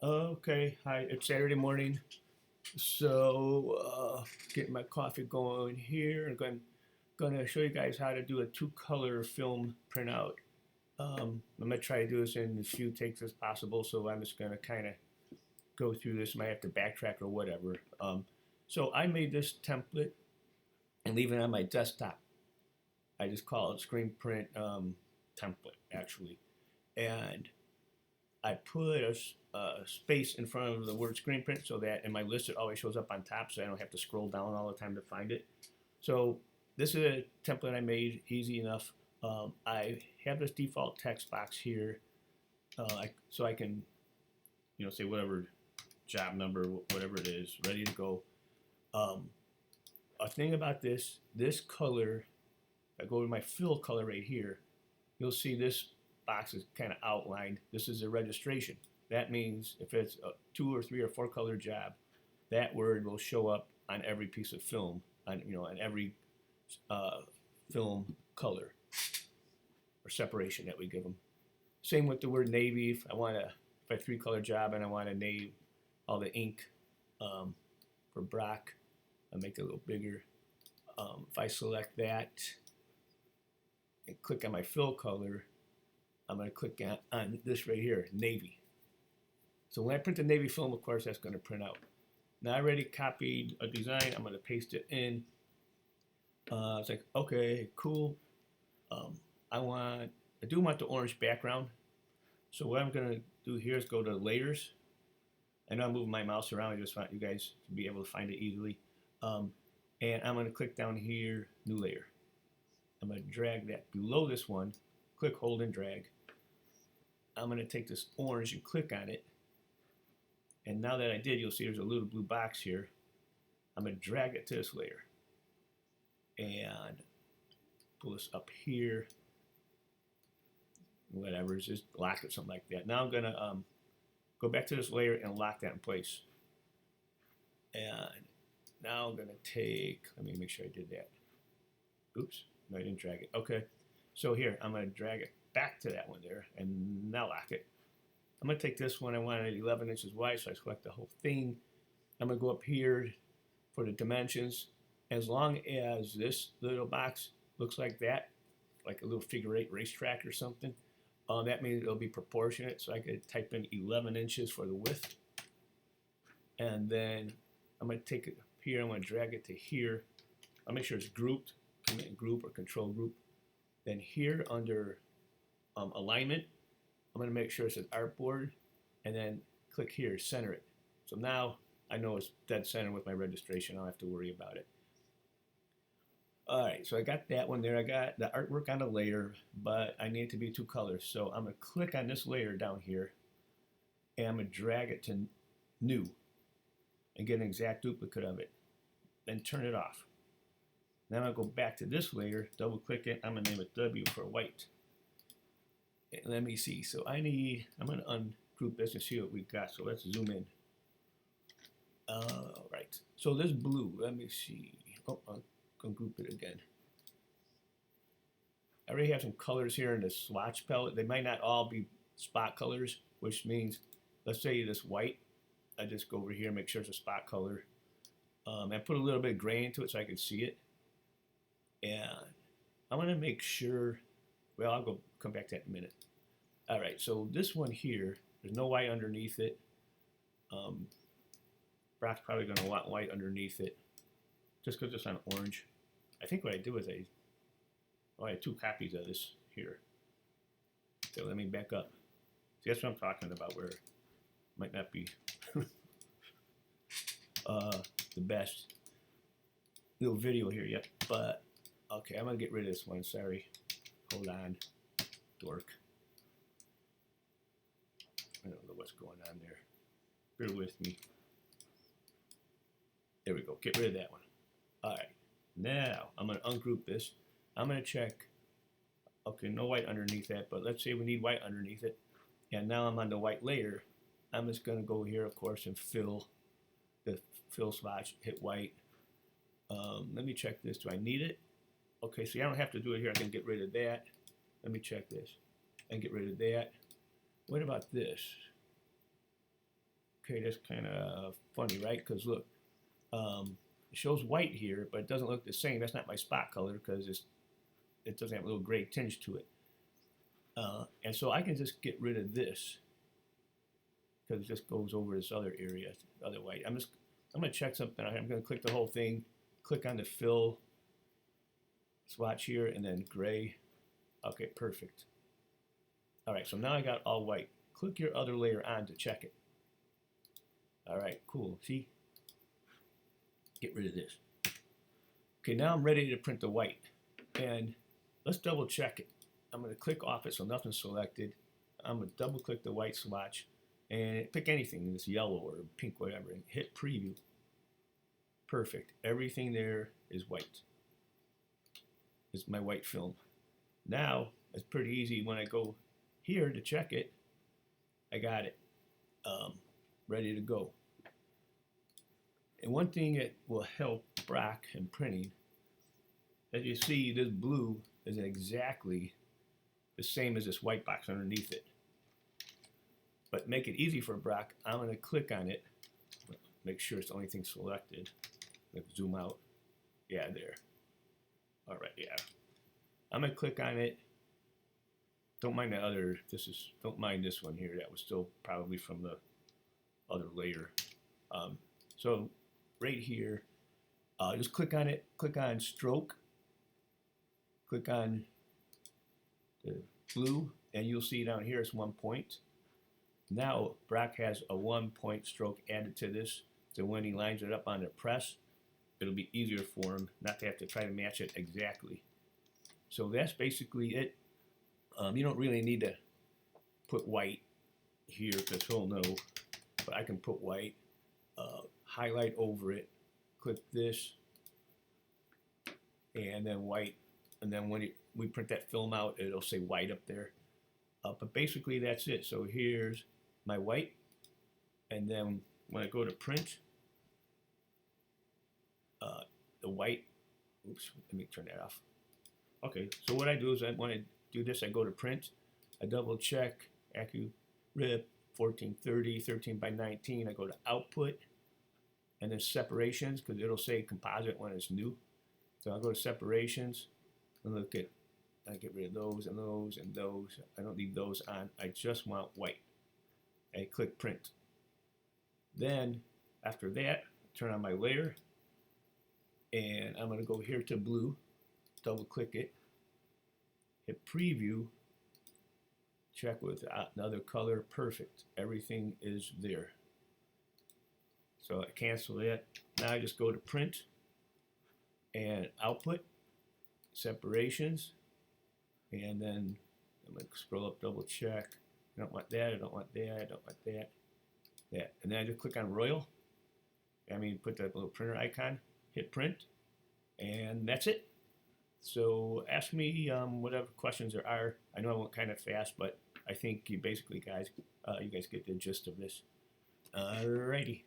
Okay, hi, it's Saturday morning. So, getting my coffee going here. I'm gonna show you guys how to do a two-color film printout. I'm gonna try to do this in as few takes as possible, so I'm just gonna kind of go through this. Might have to backtrack or whatever. So I made this template and leave it on my desktop. I just call it screen print template, actually. And I put a space in front of the word screen print so that in my list it always shows up on top so I don't have to scroll down all the time to find it. So this is a template I made, easy enough. I have this default text box here, so I can, say whatever job number, whatever it is, ready to go. Um, a thing about this color, if I go to my fill color right here, you'll see this box is kind of outlined. This is a registration. That means if it's a 2 or 3 or 4 color job, that word will show up on every piece of film, on every uh, film color or separation that we give them. Same with the word navy. If I 3 color job and I want to name all the ink um, for Brock, I make it a little bigger. If I select that and click on my fill color, I'm going to click on this right here, navy. So when I print the navy film, of course, that's going to print out. Now I already copied a design. I'm going to paste it in. It's like, okay, cool. Um, I do want the orange background. So what I'm going to do here is go to layers. I know I'm moving my mouse around. I just want you guys to be able to find it easily. Um, and I'm going to click down here, new layer. I'm going to drag that below this one, click, hold, and drag. I'm going to take this orange and click on it. And now that I did, you'll see there's a little blue box here. I'm going to drag it to this layer and pull this up here. Whatever, just lock it, something like that. Now I'm going to go back to this layer and lock that in place. And now I'm going to let me make sure I did that. Oops, no, I didn't drag it. Okay, so here, I'm going to drag it back to that one there and now lock it. I'm going to take this one. I want it 11 inches wide, so I select the whole thing. I'm going to go up here for the dimensions. As long as this little box looks like that, like a little figure eight racetrack or something, that means it'll be proportionate. So I could type in 11 inches for the width. And then I'm going to take it here. I'm going to drag it to here. I'll make sure it's grouped, command group or control group. Then here under alignment, I'm going to make sure it says artboard, and then click here, center it. So now I know it's dead center with my registration. I don't have to worry about it. All right, so I got that one there. I got the artwork on a layer, but I need it to be 2 colors. So I'm going to click on this layer down here, and I'm going to drag it to new and get an exact duplicate of it. Then turn it off. Now I'm going to go back to this layer, double click it. I'm going to name it W for white. And let me see. So I'm going to ungroup this and see what we got. So let's zoom in. All right. So this blue, let me see. Oh, I'll group it again. I already have some colors here in the swatch palette. They might not all be spot colors, which means, let's say this white. I just go over here and make sure it's a spot color. I put a little bit of gray into it so I can see it. And I'm going to make sure, well, I'll come back to that in a minute. All right, so this one here, there's no white underneath it. Brock's probably going to want white underneath it, just because it's on orange. I think what I did was I had 2 copies of this here. So let me back up. See, that's what I'm talking about, where it might not be the best little video here yet, but okay, I'm going to get rid of this one. Sorry. Hold on, dork. I don't know what's going on there. Bear with me. There we go. Get rid of that one. All right. Now I'm going to ungroup this. I'm going to check. Okay, no white underneath that, but let's say we need white underneath it. And now I'm on the white layer. I'm just going to go here, of course, and fill the fill swatch, hit white. Let me check this. Do I need it? Okay, see, I don't have to do it here. I can get rid of that. Let me check this and get rid of that. What about this? Okay, that's kind of funny, right? Because look, it shows white here, but it doesn't look the same. That's not my spot color because it doesn't have a little gray tinge to it. And so I can just get rid of this because it just goes over this other area, other white. I'm gonna check something out. I'm gonna click the whole thing, click on the fill swatch here, and then gray. Okay, perfect. All right, so now I got all white. Click your other layer on to check it. All right, cool. See? Get rid of this. Okay, now I'm ready to print the white. And let's double check it. I'm going to click off it so nothing's selected. I'm going to double click the white swatch and pick anything, this yellow or pink, whatever, and hit preview. Perfect. Everything there is white. It's my white film. Now, it's pretty easy. When I go here to check it, I got it. Ready to go. And one thing that will help Brock in printing, as you see, this blue isn't exactly the same as this white box underneath it. But make it easy for Brock, I'm going to click on it, make sure it's the only thing selected. Let's zoom out. Yeah, there. All right, yeah. I'm going to click on it. Don't mind the other, don't mind this one here. That was still probably from the other layer. So right here, just click on it, click on stroke, click on the blue, and you'll see down here it's 1 point. Now Brock has a 1 point stroke added to this, so when he lines it up on the press, it'll be easier for him not to have to try to match it exactly. So that's basically it. You don't really need to put white here because he'll know, but I can put white, highlight over it, click this, and then white, and then when we print that film out, it'll say white up there. But basically that's it. So here's my white, and then when I go to print, the white, oops, let me turn that off. Okay, so what I do is when I do this, I go to print, I double check, AccuRip 1430, 13 by 19, I go to output, and then separations, because it'll say composite when it's new. So I'll go to separations, and look at, I get rid of those and those and those. I don't need those on, I just want white. I click print. Then, after that, turn on my layer, and I'm going to go here to blue, double click it, hit preview, check with another color, perfect. Everything is there. So I cancel that. Now I just go to print and output, separations, and then I'm going to scroll up, double check. I don't want that, I don't want that, I don't want that, that. And then I just click on Royal. Put that little printer icon, hit print, and that's it. So ask me whatever questions there are. I know I went kind of fast, but I think you basically guys, you guys get the gist of this. Alrighty.